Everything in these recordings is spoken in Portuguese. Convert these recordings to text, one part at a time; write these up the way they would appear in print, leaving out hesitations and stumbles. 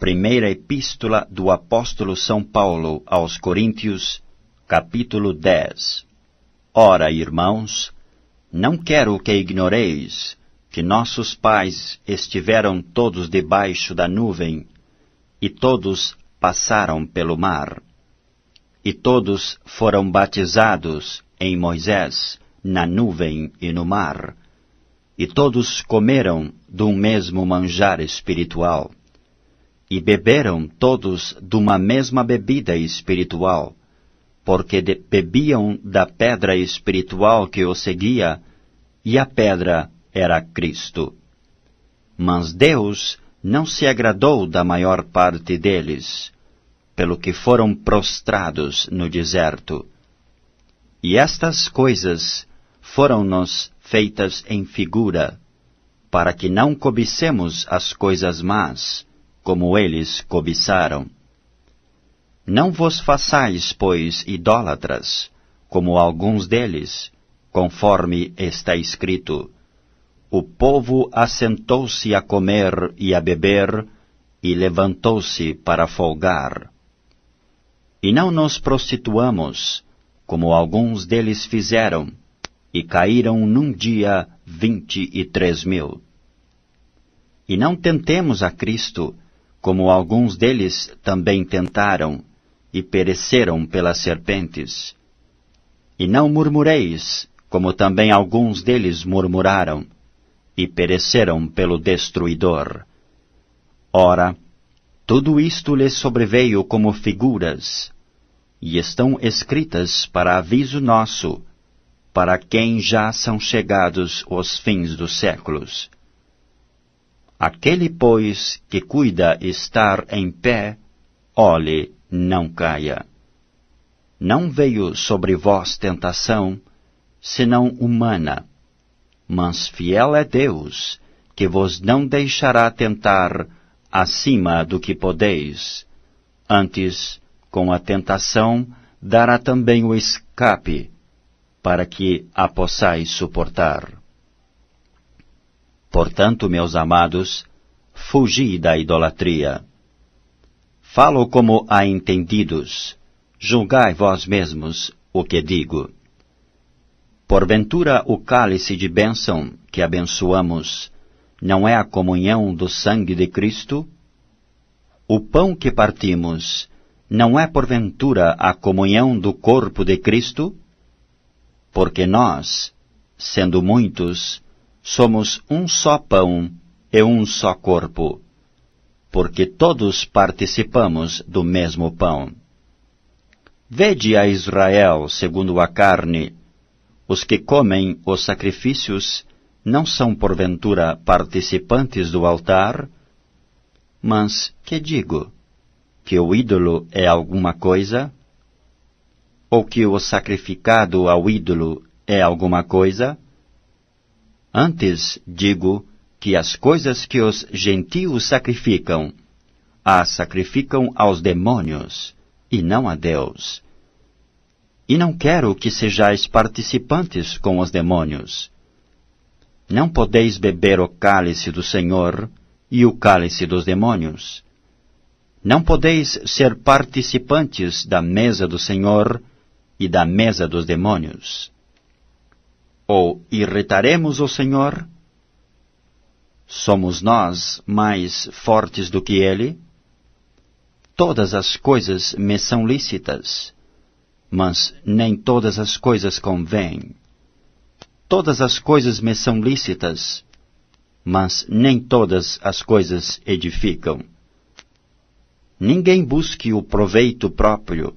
Primeira Epístola do Apóstolo São Paulo aos Coríntios, capítulo 10. Ora, irmãos, não quero que ignoreis que nossos pais estiveram todos debaixo da nuvem, e todos passaram pelo mar, e todos foram batizados em Moisés, na nuvem e no mar, e todos comeram de um mesmo manjar espiritual, e beberam todos de uma mesma bebida espiritual, porque bebiam da pedra espiritual que os seguia, e a pedra era Cristo. Mas Deus não se agradou da maior parte deles, pelo que foram prostrados no deserto. E estas coisas foram-nos feitas em figura, para que não cobicemos as coisas más, como eles cobiçaram. Não vos façais, pois, idólatras, como alguns deles, conforme está escrito: o povo assentou-se a comer e a beber, e levantou-se para folgar. E não nos prostituamos, como alguns deles fizeram, e caíram num dia 23.000. E não tentemos a Cristo, como alguns deles também tentaram, e pereceram pelas serpentes. E não murmureis, como também alguns deles murmuraram, e pereceram pelo destruidor. Ora, tudo isto lhes sobreveio como figuras, e estão escritas para aviso nosso, para quem já são chegados os fins dos séculos. Aquele, pois, que cuida estar em pé, olhe, não caia. Não veio sobre vós tentação, senão humana, mas fiel é Deus, que vos não deixará tentar acima do que podeis. Antes, com a tentação, dará também o escape, para que a possais suportar. Portanto, meus amados, fugi da idolatria. Falo como a entendidos, julgai vós mesmos o que digo. Porventura o cálice de bênção que abençoamos não é a comunhão do sangue de Cristo? O pão que partimos não é porventura a comunhão do corpo de Cristo? Porque nós, sendo muitos, somos um só pão e um só corpo, porque todos participamos do mesmo pão. Vede a Israel segundo a carne: os que comem os sacrifícios não são porventura participantes do altar? Mas que digo? Que o ídolo é alguma coisa? Ou que o sacrificado ao ídolo é alguma coisa? Antes digo que as coisas que os gentios sacrificam, as sacrificam aos demônios, e não a Deus. E não quero que sejais participantes com os demônios. Não podeis beber o cálice do Senhor e o cálice dos demônios. Não podeis ser participantes da mesa do Senhor e da mesa dos demônios. Ou irritaremos o Senhor? Somos nós mais fortes do que Ele? Todas as coisas me são lícitas, mas nem todas as coisas convêm. Todas as coisas me são lícitas, mas nem todas as coisas edificam. Ninguém busque o proveito próprio,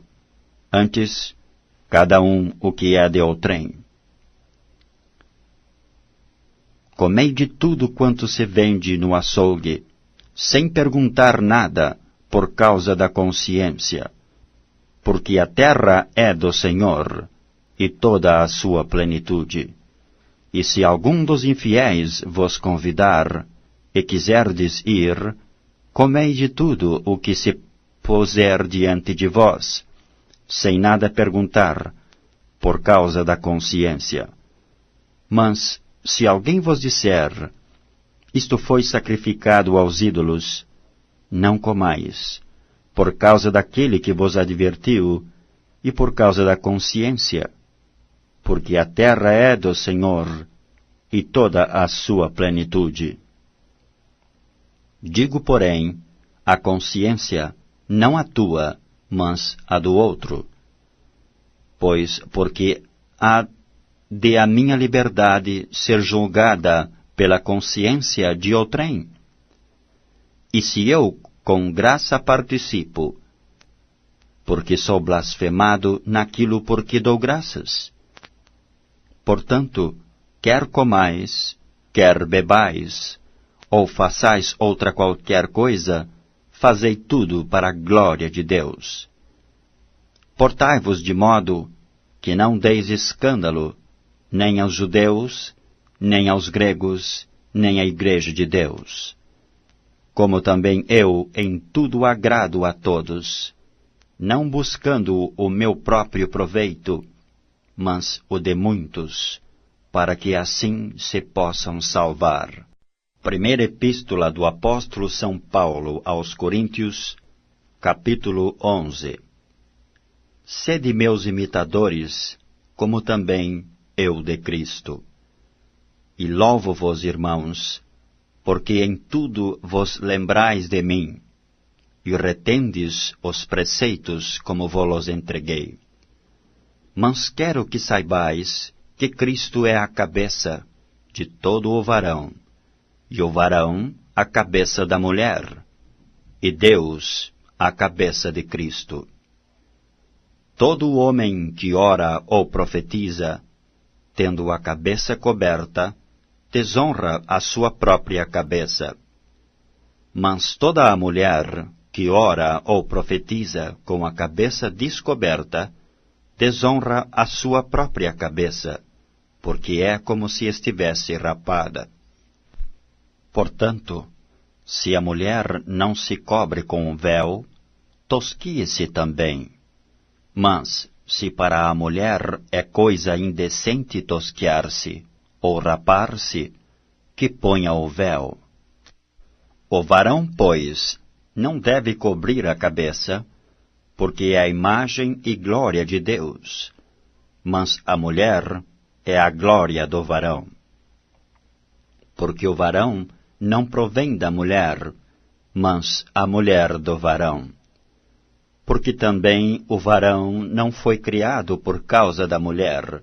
antes, cada um o que é de outrem. Comei de tudo quanto se vende no açougue, sem perguntar nada, por causa da consciência, porque a terra é do Senhor, e toda a sua plenitude. E se algum dos infiéis vos convidar, e quiserdes ir, comei de tudo o que se puser diante de vós, sem nada perguntar, por causa da consciência. Mas, se alguém vos disser: isto foi sacrificado aos ídolos, não comais, por causa daquele que vos advertiu, e por causa da consciência, porque a terra é do Senhor, e toda a sua plenitude. Digo, porém, a consciência, não a tua, mas a do outro. Pois, porque há de a minha liberdade ser julgada pela consciência de outrem? E se eu com graça participo, porque sou blasfemado naquilo por que dou graças? Portanto, quer comais, quer bebais, ou façais outra qualquer coisa, fazei tudo para a glória de Deus. Portai-vos de modo que não deis escândalo, nem aos judeus, nem aos gregos, nem à Igreja de Deus. Como também eu em tudo agrado a todos, não buscando o meu próprio proveito, mas o de muitos, para que assim se possam salvar. Primeira Epístola do Apóstolo São Paulo aos Coríntios, capítulo 11. Sede meus imitadores, como também eu de Cristo. E louvo-vos, irmãos, porque em tudo vos lembrais de mim, e retendes os preceitos como vos entreguei. Mas quero que saibais que Cristo é a cabeça de todo o varão, e o varão a cabeça da mulher, e Deus a cabeça de Cristo. Todo homem que ora ou profetiza, tendo a cabeça coberta, desonra a sua própria cabeça. Mas toda a mulher que ora ou profetiza com a cabeça descoberta, desonra a sua própria cabeça, porque é como se estivesse rapada. Portanto, se a mulher não se cobre com um véu, tosquie-se também. Mas, se para a mulher é coisa indecente tosquiar-se, ou rapar-se, que ponha o véu. O varão, pois, não deve cobrir a cabeça, porque é a imagem e glória de Deus, mas a mulher é a glória do varão. Porque o varão não provém da mulher, mas a mulher do varão. Porque também o varão não foi criado por causa da mulher,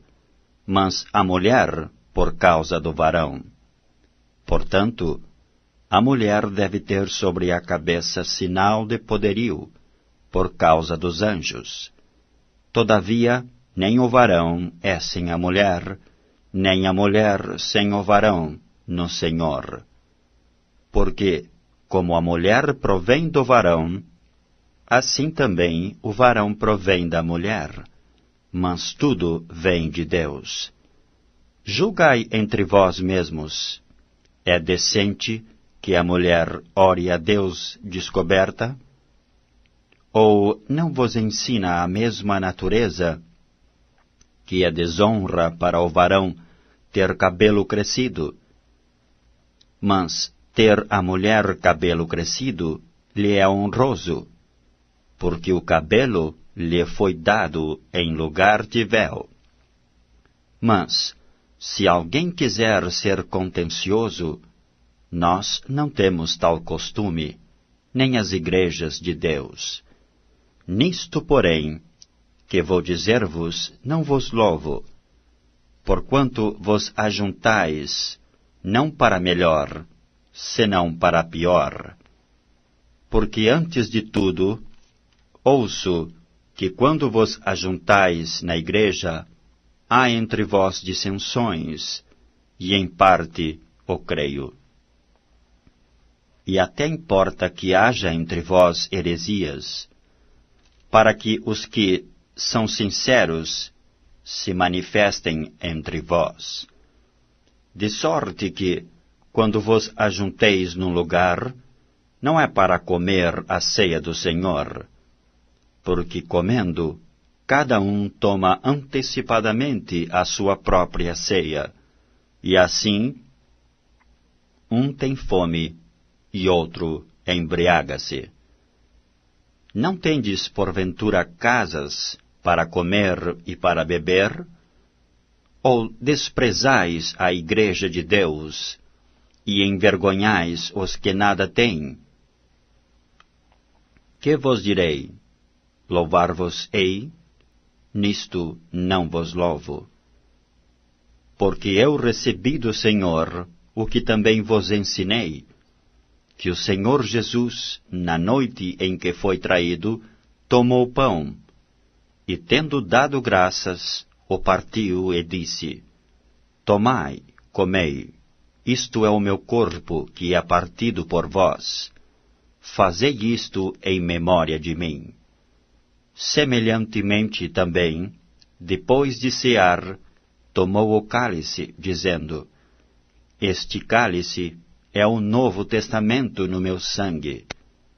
mas a mulher por causa do varão. Portanto, a mulher deve ter sobre a cabeça sinal de poderio, por causa dos anjos. Todavia, nem o varão é sem a mulher, nem a mulher sem o varão no Senhor. Porque, como a mulher provém do varão, assim também o varão provém da mulher, mas tudo vem de Deus. Julgai entre vós mesmos: é decente que a mulher ore a Deus descoberta? Ou não vos ensina a mesma natureza que é desonra para o varão ter cabelo crescido? Mas ter a mulher cabelo crescido lhe é honroso, porque o cabelo lhe foi dado em lugar de véu. Mas, se alguém quiser ser contencioso, nós não temos tal costume, nem as igrejas de Deus. Nisto, porém, que vou dizer-vos, não vos louvo, porquanto vos ajuntais, não para melhor, senão para pior. Porque antes de tudo, ouço que quando vos ajuntais na igreja, há entre vós dissensões, e em parte o creio. E até importa que haja entre vós heresias, para que os que são sinceros se manifestem entre vós. De sorte que, quando vos ajunteis num lugar, não é para comer a ceia do Senhor, porque comendo, cada um toma antecipadamente a sua própria ceia, e assim, um tem fome e outro embriaga-se. Não tendes, porventura, casas para comer e para beber? Ou desprezais a igreja de Deus e envergonhais os que nada têm? Que vos direi? Louvar-vos-ei? Nisto não vos louvo. Porque eu recebi do Senhor o que também vos ensinei, que o Senhor Jesus, na noite em que foi traído, tomou o pão, e tendo dado graças, o partiu e disse: Tomai, comei, isto é o meu corpo que é partido por vós. Fazei isto em memória de mim. Semelhantemente também, depois de cear, tomou o cálice, dizendo: Este cálice é o Novo Testamento no meu sangue.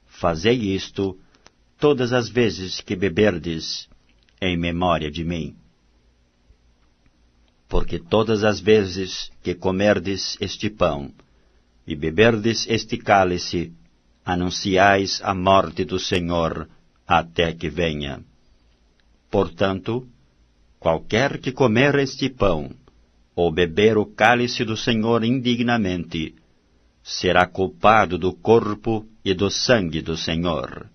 Fazei isto todas as vezes que beberdes, em memória de mim. Porque todas as vezes que comerdes este pão e beberdes este cálice, anunciais a morte do Senhor até que venha. Portanto, qualquer que comer este pão ou beber o cálice do Senhor indignamente, será culpado do corpo e do sangue do Senhor.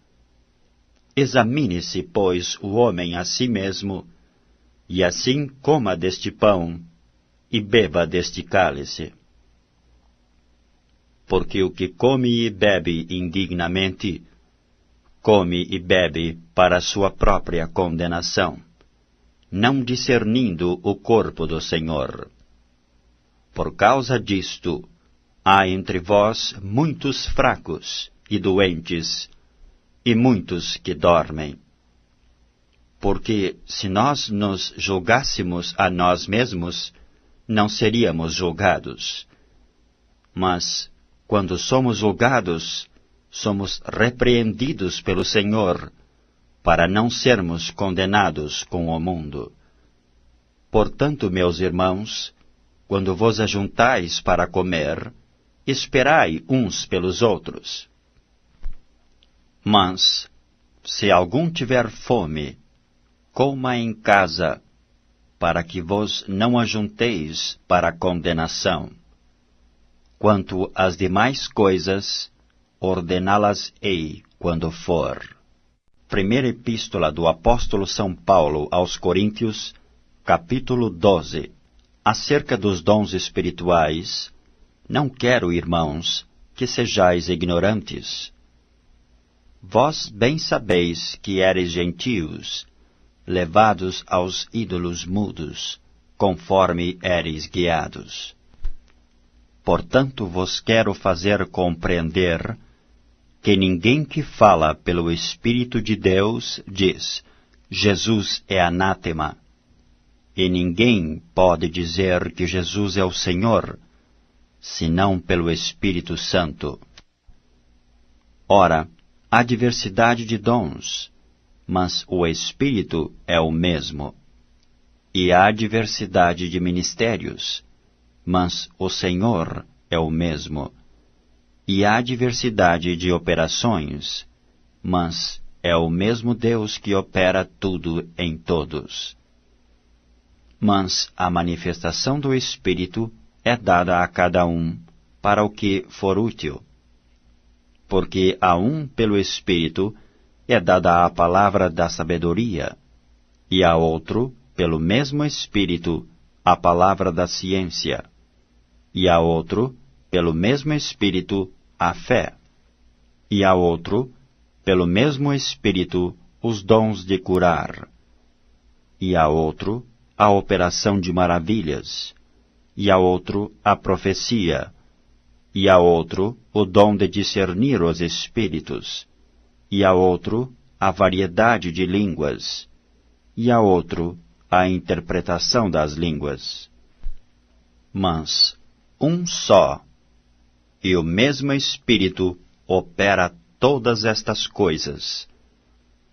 Examine-se, pois, o homem a si mesmo, e assim coma deste pão e beba deste cálice. Porque o que come e bebe indignamente, come e bebe para sua própria condenação, não discernindo o corpo do Senhor. Por causa disto, há entre vós muitos fracos e doentes, e muitos que dormem. Porque se nós nos julgássemos a nós mesmos, não seríamos julgados. Mas, quando somos julgados, somos repreendidos pelo Senhor, para não sermos condenados com o mundo. Portanto, meus irmãos, quando vos ajuntais para comer, esperai uns pelos outros. Mas, se algum tiver fome, coma em casa, para que vos não ajunteis para a condenação. Quanto às demais coisas, ordená-las-ei quando for. Primeira Epístola do Apóstolo São Paulo aos Coríntios, capítulo 12. Acerca dos dons espirituais, não quero, irmãos, que sejais ignorantes. Vós bem sabeis que eres gentios, levados aos ídolos mudos, conforme eres guiados. Portanto, vos quero fazer compreender que ninguém que fala pelo Espírito de Deus diz: Jesus é anátema. E ninguém pode dizer que Jesus é o Senhor, senão pelo Espírito Santo. Ora, há diversidade de dons, mas o Espírito é o mesmo. E há diversidade de ministérios, mas o Senhor é o mesmo. E há diversidade de operações, mas é o mesmo Deus que opera tudo em todos. Mas a manifestação do Espírito é dada a cada um para o que for útil. Porque a um pelo Espírito é dada a palavra da sabedoria, e a outro, pelo mesmo Espírito, a palavra da ciência, e a outro, pelo mesmo Espírito, a fé, e a outro, pelo mesmo Espírito, os dons de curar, e a outro, a operação de maravilhas, e a outro, a profecia, e a outro, o dom de discernir os espíritos, e a outro, a variedade de línguas, e a outro, a interpretação das línguas. Mas um só, e o mesmo Espírito opera todas estas coisas,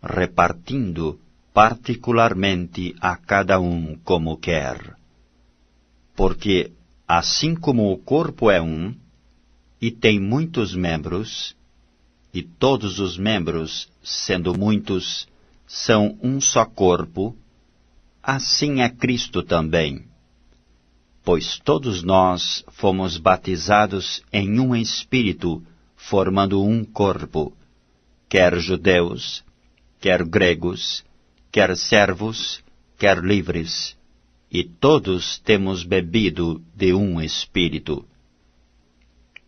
repartindo particularmente a cada um como quer. Porque, assim como o corpo é um, e tem muitos membros, e todos os membros, sendo muitos, são um só corpo, assim é Cristo também. Pois todos nós fomos batizados em um Espírito, formando um corpo, quer judeus, quer gregos, quer servos, quer livres, e todos temos bebido de um Espírito.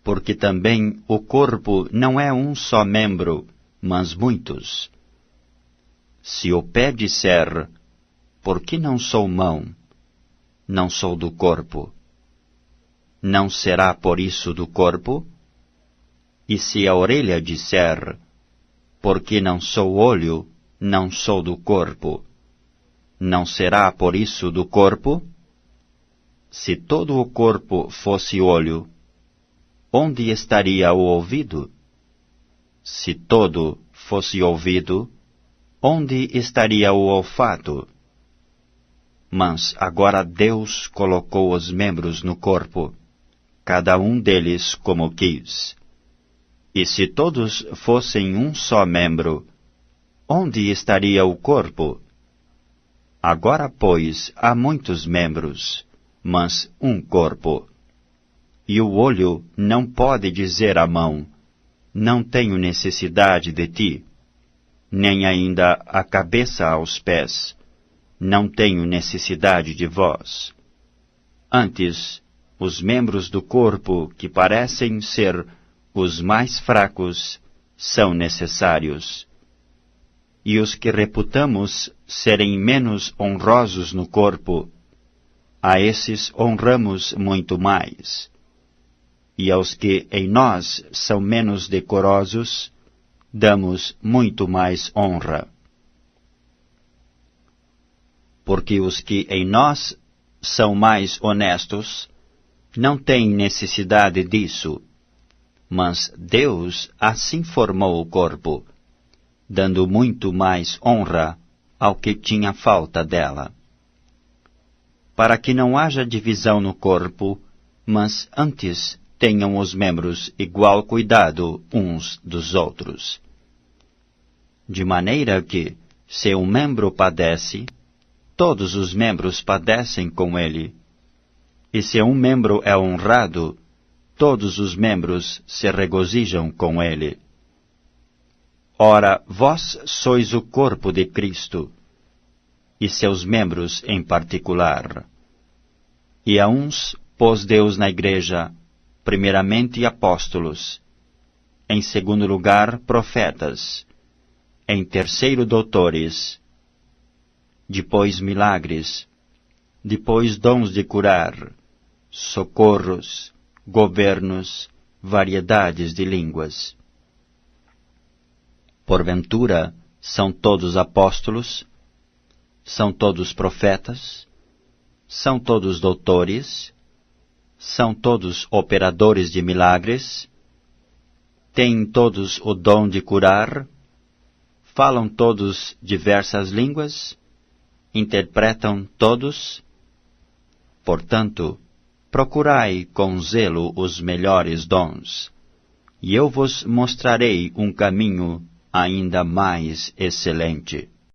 Porque também o corpo não é um só membro, mas muitos. Se o pé disser, por que não sou mão? Não sou do corpo. Não será por isso do corpo? E se a orelha disser, por que não sou olho? Não sou do corpo. Não será por isso do corpo? Se todo o corpo fosse olho, onde estaria o ouvido? Se todo fosse ouvido, onde estaria o olfato? Mas agora Deus colocou os membros no corpo, cada um deles como quis. E se todos fossem um só membro, onde estaria o corpo? Agora, pois, há muitos membros, mas um corpo. E o olho não pode dizer à mão, não tenho necessidade de ti, nem ainda a cabeça aos pés, não tenho necessidade de vós. Antes, os membros do corpo que parecem ser os mais fracos são necessários, e os que reputamos serem menos honrosos no corpo, a esses honramos muito mais. E aos que em nós são menos decorosos, damos muito mais honra. Porque os que em nós são mais honestos, não têm necessidade disso, mas Deus assim formou o corpo, dando muito mais honra ao que tinha falta dela. Para que não haja divisão no corpo, mas antes tenham os membros igual cuidado uns dos outros. De maneira que, se um membro padece, todos os membros padecem com ele. E se um membro é honrado, todos os membros se regozijam com ele. Ora, vós sois o corpo de Cristo, e seus membros em particular. E a uns pôs Deus na igreja, primeiramente apóstolos, em segundo lugar profetas, em terceiro doutores, depois milagres, depois dons de curar, socorros, governos, variedades de línguas. Porventura, são todos apóstolos? São todos profetas? São todos doutores? São todos operadores de milagres? Têm todos o dom de curar? Falam todos diversas línguas? Interpretam todos? Portanto, procurai com zelo os melhores dons, e eu vos mostrarei um caminho ainda mais excelente.